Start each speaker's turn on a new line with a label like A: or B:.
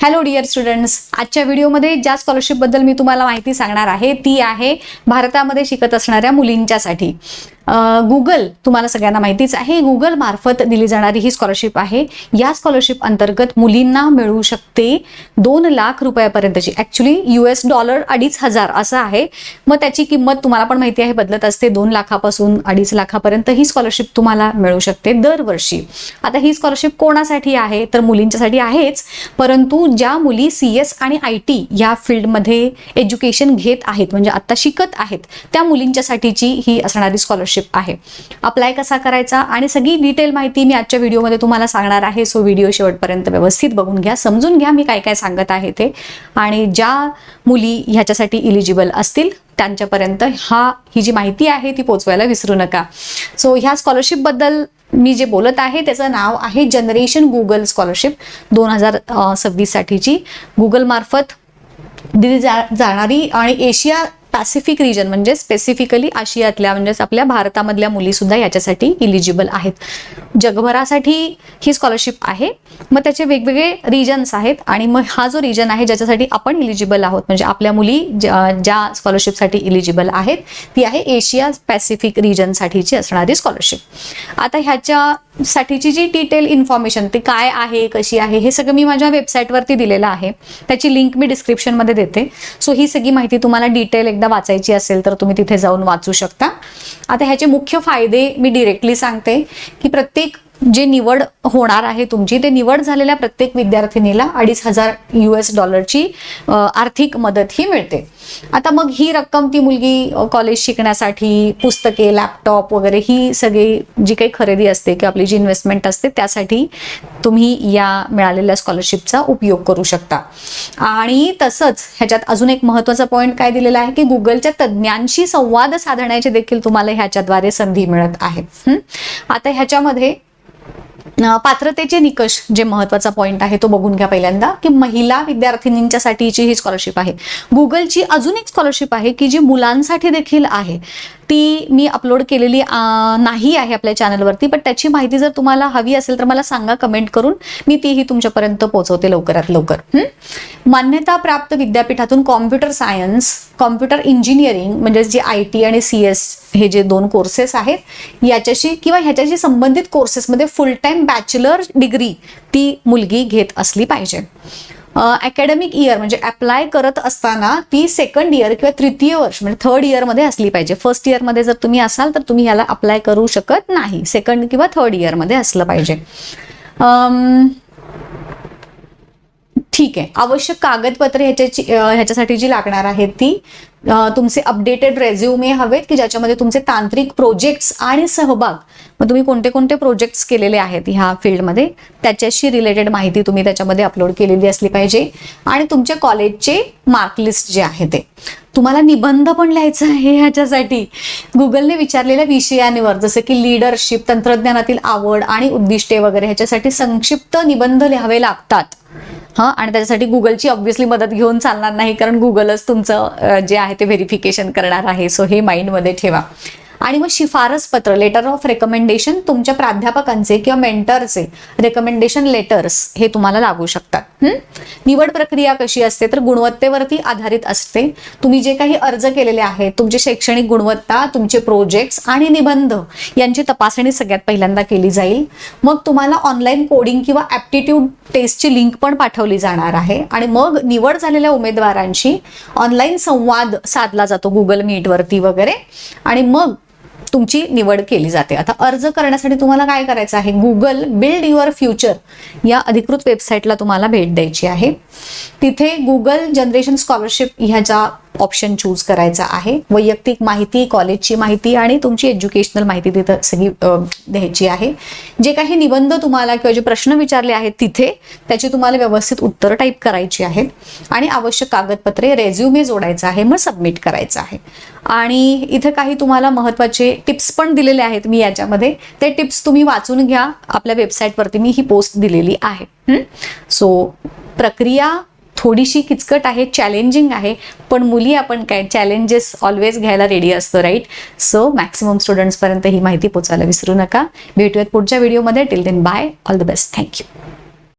A: Hello dear students, आजच्या व्हिडिओमध्ये ज्या स्कॉलरशिपबद्दल मी तुम्हाला माहिती सांगणार आहे ती आहे भारतामध्ये शिकत असणाऱ्या मुलींच्यासाठी. गुगल तुम्हाला सगळ्यांना माहितीच आहे, गुगल मार्फत दिली जाणारी ही स्कॉलरशिप आहे. या स्कॉलरशिप अंतर्गत मुलींना मिळू शकते 2 लाख रुपयापर्यंतची, ॲक्च्युली $2,500 असं आहे. मग त्याची किंमत तुम्हाला पण माहिती आहे बदलत असते, 2 लाखापासून 2.5 लाखापर्यंत ही स्कॉलरशिप तुम्हाला मिळू शकते दरवर्षी. आता ही स्कॉलरशिप कोणासाठी आहे तर मुलींच्यासाठी आहेच, परंतु ज्या मुली CS आणि IT या फील्डमध्ये एज्युकेशन घेत आहेत, म्हणजे आता शिकत आहेत, त्या मुलींच्यासाठीची ही असणारी स्कॉलरशिप आहे. अप्लाय कसा करायचा आणि सगळी डिटेल माहिती मी आजच्या व्हिडिओमध्ये तुम्हाला सांगणार आहे. सो व्हिडिओ शेवटपर्यंत व्यवस्थित बघून घ्या, समजून घ्या मी काय काय सांगत आहे ते, आणि ज्या मुली ह्याच्यासाठी इलिजिबल असतील त्यांच्यापर्यंत ही जी माहिती आहे ती पोहोचवायला विसरू नका. सो ह्या स्कॉलरशिप बद्दल मी जे बोलत आहे त्याचं नाव आहे जनरेशन गुगल स्कॉलरशिप 2026 साठीची. गुगल मार्फत दिली जाणारी आणि एशिया पॅसिफिक रिजन म्हणजे स्पेसिफिकली आशियातल्या म्हणजेच आपल्या भारतामधल्या मुली सुद्धा याच्यासाठी इलिजिबल आहेत. जगभरासाठी ही स्कॉलरशिप आहे. मग त्याचे वेगवेगळे रिजन्स आहेत आणि मग हा जो रिजन आहे ज्याच्यासाठी आपण इलिजिबल आहोत, म्हणजे आपल्या मुली ज्या स्कॉलरशिपसाठी इलिजिबल आहेत ती आहे एशिया पॅसिफिक रिजनसाठीची असणारी स्कॉलरशिप. आता ह्याच्यासाठीची जी डिटेल इन्फॉर्मेशन ती काय आहे, कशी आहे, हे सगळं मी माझ्या वेबसाईटवरती दिलेलं आहे. त्याची लिंक मी डिस्क्रिप्शनमध्ये देते. सो ही सगळी माहिती तुम्हाला डिटेल एकदा वाचायची असेल तर तुम्ही तिथे जाऊन वाचू शकता. आता ह्याचे मुख्य फायदे मी डिरेक्टली सांगते की प्रत्येक जे निवड होणार आहे तुमची, ते निवड झालेल्या प्रत्येक विद्यार्थिनीला $2,500 आर्थिक मदत ही मिळते. आता मग ही रक्कम ती मुलगी कॉलेज शिकण्यासाठी, पुस्तके, लॅपटॉप वगैरे ही सगळी जी काही खरेदी असते किंवा आपली जी इन्व्हेस्टमेंट असते त्यासाठी तुम्ही या मिळालेल्या स्कॉलरशिपचा उपयोग करू शकता. आणि तसंच ह्याच्यात अजून एक महत्त्वाचा पॉईंट काय दिलेला आहे की गुगलच्या तज्ज्ञांशी संवाद साधण्याची देखील तुम्हाला ह्याच्याद्वारे संधी मिळत आहे. आता ह्याच्यामध्ये पात्रतेचे निकष जे महत्त्वाचा पॉईंट आहे तो बघून घ्या पहिल्यांदा, की महिला विद्यार्थिनींच्यासाठीची ही स्कॉलरशिप आहे. गुगलची अजून एक स्कॉलरशिप आहे की जी मुलांसाठी देखील आहे, ती मी अपलोड केलेली नाही आहे आपल्या चॅनलवरती, पण त्याची माहिती जर तुम्हाला हवी असेल तर मला सांगा कमेंट करून, मी तीही तुमच्यापर्यंत पोहोचवते लवकरात लवकर. मान्यता प्राप्त विद्यापीठातून कॉम्प्युटर सायन्स, कॉम्प्युटर इंजिनिअरिंग म्हणजे जे IT आणि CS हे जे 2 कोर्सेस आहेत याच्याशी किंवा ह्याच्याशी संबंधित कोर्सेसमध्ये फुल टाइम बॅचलर डिग्री ती मुलगी घेत असली पाहिजे. अकॅडमिक इयर म्हणजे अप्लाय करत असताना ती सेकंड इयर किंवा तृतीय वर्ष म्हणजे थर्ड इयरमध्ये असली पाहिजे. फर्स्ट इयरमध्ये जर तुम्ही असाल तर तुम्ही ह्याला अप्लाय करू शकत नाही, सेकंड किंवा थर्ड इयरमध्ये असलं पाहिजे. ठीक आहे. आवश्यक कागदपत्रे ह्याच्यासाठी जी लागणार आहेत ती तुमचे अपडेटेड रेझ्युमे हवेत की ज्याच्यामध्ये तुमचे तांत्रिक प्रोजेक्ट्स आणि सहभाग, मग तुम्ही कोणते कोणते प्रोजेक्ट्स केलेले आहेत ह्या फील्डमध्ये त्याच्याशी रिलेटेड माहिती तुम्ही त्याच्यामध्ये अपलोड केलेली असली पाहिजे. आणि तुमच्या कॉलेजचे मार्कलिस्ट जे आहे ते. तुम्हाला निबंध पण लिहायचा आहे ह्याच्यासाठी. गुगलने विचारलेल्या विषयांवर जसं की लीडरशिप, तंत्रज्ञानातील आवड आणि उद्दिष्टे वगैरे ह्याच्यासाठी संक्षिप्त निबंध लिहावे लागतात. आणि त्याच्यासाठी गुगलची ऑब्व्हियसली मदत घेऊन चालणार नाही, कारण गुगलच तुमचं जे आहे ते व्हेरिफिकेशन करणार आहे. सो हे माइंडमध्ये ठेवा. आणि मग शिफारस पत्र, लेटर ऑफ रेकमेंडेशन, तुमच्या प्राध्यापकांचे किंवा मेंटरचे रेकमेंडेशन लेटर्स हे तुम्हाला लागू शकतात. निवड प्रक्रिया कशी असते तर गुणवत्तेवरती आधारित असते. तुम्ही जे काही अर्ज केलेले आहेत, तुमची शैक्षणिक गुणवत्ता, तुमचे प्रोजेक्ट्स आणि निबंध यांची तपासणी सगळ्यात पहिल्यांदा केली जाईल. मग तुम्हाला ऑनलाईन कोडिंग किंवा ॲप्टिट्यूड टेस्टची लिंक पण पाठवली जाणार आहे. आणि मग निवड झालेल्या उमेदवारांशी ऑनलाईन संवाद साधला जातो गुगल मीटवरती वगैरे, आणि मग तुमची निवड केली जाते. आता अर्ज करण्यासाठी तुम्हाला काय करायचं आहे, गुगल बिल्ड युअर फ्युचर या अधिकृत वेबसाईटला तुम्हाला भेट द्यायची आहे. तिथे गुगल जनरेशन स्कॉलरशिप ह्याचा ऑप्शन चूज करायचा आहे. वैयक्तिक माहिती, कॉलेजची माहिती आणि तुमची एज्युकेशनल माहिती तिथं सगळी द्यायची आहे. जे काही निबंध तुम्हाला किंवा जे प्रश्न विचारले आहेत तिथे त्याची तुम्हाला व्यवस्थित उत्तर टाईप करायची आहेत. आणि आवश्यक कागदपत्रे, रेझ्युमे जोडायचा आहे, मग सबमिट करायचं आहे. आणि इथे काही तुम्हाला महत्त्वाचे टिप्स पण दिलेले आहेत मी याच्यामध्ये, ते टिप्स तुम्ही वाचून घ्या. आपल्या वेबसाईटवरती मी ही पोस्ट दिलेली आहे. सो प्रक्रिया थोडीशी किचकट आहे, चॅलेंजिंग आहे, पण मुली आपण काय चॅलेंजेस ऑलवेज घ्यायला रेडी असतो, राईट. सो मॅक्सिमम स्टुडंट्सपर्यंत ही माहिती पोहोचायला विसरू नका. भेटूयात पुढच्या व्हिडिओमध्ये. Till then bye, all the best, thank you.